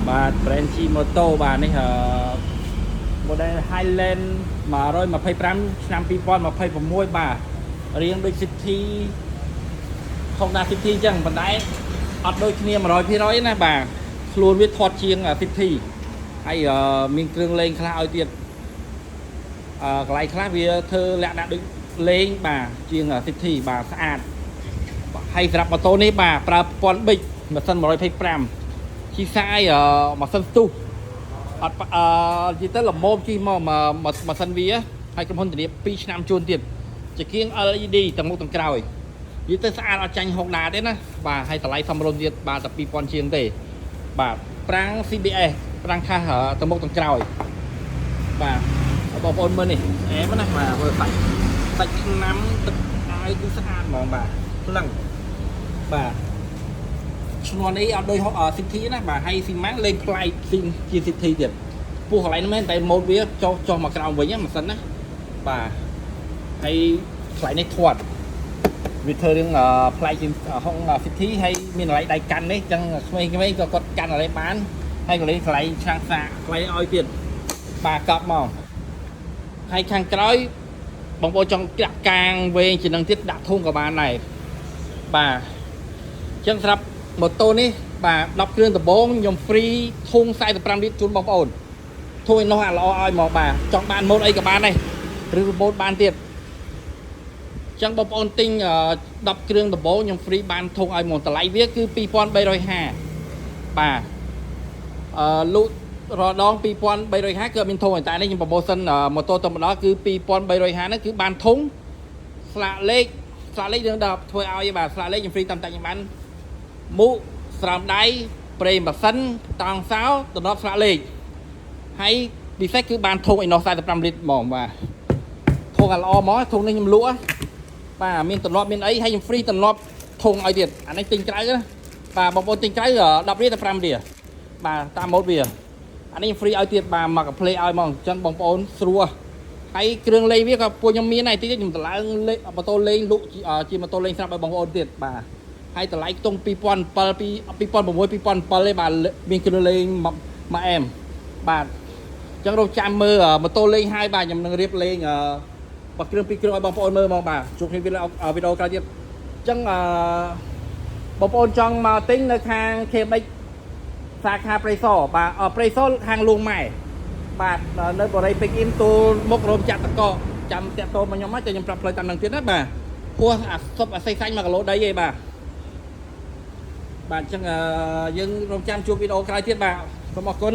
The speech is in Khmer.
បាទ brand G Moto បាទនេះmodel Highland 125ឆ្នាំ2026បាទរៀងដូច City Honda City អញ្ចឹងប៉ុន្តែអត់ដូចគ្នា 100% ណាបាទខ្លួនវាធាត់ជាង City ហើយមានគ្រឿងលេងខ្លះឲ្យទៀតកន្លែងខ្លះវាធ្វើលក្ខណៈដូចលេងបាទជាង City បាទស្អាតហើយសម្រាប់ម៉ូតូនេះបាទប្រើប្រព័ន្ធ Big ម៉ាស៊ីន125ជីសាយម៉ាស៊ីនស្ទុះអត់និយាយទៅល្មមជិះមកម៉ាស៊ីនវាហើយក្រុមហ៊ុនធានា2ឆ្នាំជួនទៀតជាគៀង LED ទាំងមុខទាំងក្រោយនិយាយទៅស្អាតអត់ចាញ់ Honda ទេណាបាទហើយតម្លៃសមរម្យទៀតបាទតែ2000ជាងទេបាទប្រាំង CBS ប្រាំងខាសទាំងមុខទាំងក្រោយបាទបងប្អូនមើលនេះអែមណាបាទមើលសាច់ឆ្នាំទឹកអាយគឺស្អាតហ្មងបាទខ្លាំងបាទឈ្មោះនេះអត់ដូច City ណាបាទហើយស៊ីម៉ាំងលេងផ្លែកជា City ទៀតពោះកន្លែងហ្នឹងមែនតែម៉ូតវាចុះមកក្រោមវិញម៉ាស៊ីនណាបាទហើយផ្លែកនេះធាត់វាធ្វើរឿងផ្លែកជាង City ហើយមានកន្លែងដៃកាន់នេះអញ្ចឹងក្មេងៗក៏គាត់កាន់อะไรបានហើយកន្លែងឆ្លាងសាកខ្លីឲ្យទៀតបាទកប់មកហើយខាងក្រោយបងប្អូនចង់ក្រាក់កាងវែងជាងនឹងទៀតដាក់ធុងក៏បានដែរបាទអញ្ចឹងសម្រាប់ម៉ូតូនេះបាទ10គ្រឿងដំបូងខ្ញុំ free ធុង45លីត្រជូនបងប្អូនធុងឯនោះអាល្អឲ្យមកបាទចង់បានម៉ូតអីក៏បានដែរឬម៉ូតបានទៀតអញ្ចឹងបងប្អូនទិញ10គ្រឿងដំបូងខ្ញុំ free បានធុងឲ្យមកតម្លៃវាគឺ2350បាទលូករដង2350គឺមានធុងតែនេះខ្ញុំប្រម៉ូសិនម៉ូតូទៅម្ដងគឺ2350ហ្នឹងគឺបានធុងស្លាកលេខយើងដល់ធ្វើឲ្យបាទស្លាកលេខខ្ញុំ free តាមតាំងខ្ញុំបានមុខស្រោមដៃប្រេងម៉ាស៊ីនតង់សោតំណប់ស្លាកលេខហើយពិសេសគឺបានធុងអីណោះ45លីត្រហ្មងបាទធុងល្អហ្មងធុងនេះខ្ញុំលក់បាទមានតំណប់មានអីហើយខ្ញុំ free តំណប់ធុងឲ្យទៀតអានេះទិញក្រៅណាបាទបងប្អូនទិញក្រៅ10រៀលទៅ5រៀលបាទតាមម៉ូតវាអានេះ free ឲ្យទៀតបាទមកកាផ្លេឲ្យហ្មងអញ្ចឹងបងប្អូនស្រួលហើយគ្រឿងលេងវាក៏ពួកខ្ញុំមានដែរតិចខ្ញុំតម្លើងម៉ូតូលេងលក់ជាម៉ូតូលេងស្រាប់ឲ្យបងប្អូនទៀតបាទហើយតម្លៃខ្ទង់2007 2006 2007ទេបាទមានគ្រឿងលេងមកអែមបាទអញ្ចឹងរកចាំមើលម៉ូតូលេងហើយបាទខ្ញុំនឹងរៀបលេងបើគ្រឿងពីរគ្រឿងឲ្យបងប្អូនមើលហ្មងបាទជួបគ្នាវីដេអូក្រោយទៀតអញ្ចឹងបងប្អូនចង់មកទិញនៅខាង KBX សាខាព្រៃសរបាទព្រៃសរខាងលួងម៉ែបាទនៅបរិយាពេកអ៊ីមទូលមុខរោមចាក់តកចាំតាក់តោមកខ្ញុំមកចាំខ្ញុំប្រាប់ផ្លូវតាមនឹងទៀតណាបាទពោះអាសុបអាស័យសាញ់1គីឡូដីឯងបាទអញ្ចឹងយើងរងចាំជួបវីដេអូក្រោយទៀតបាទសូមអរគុណ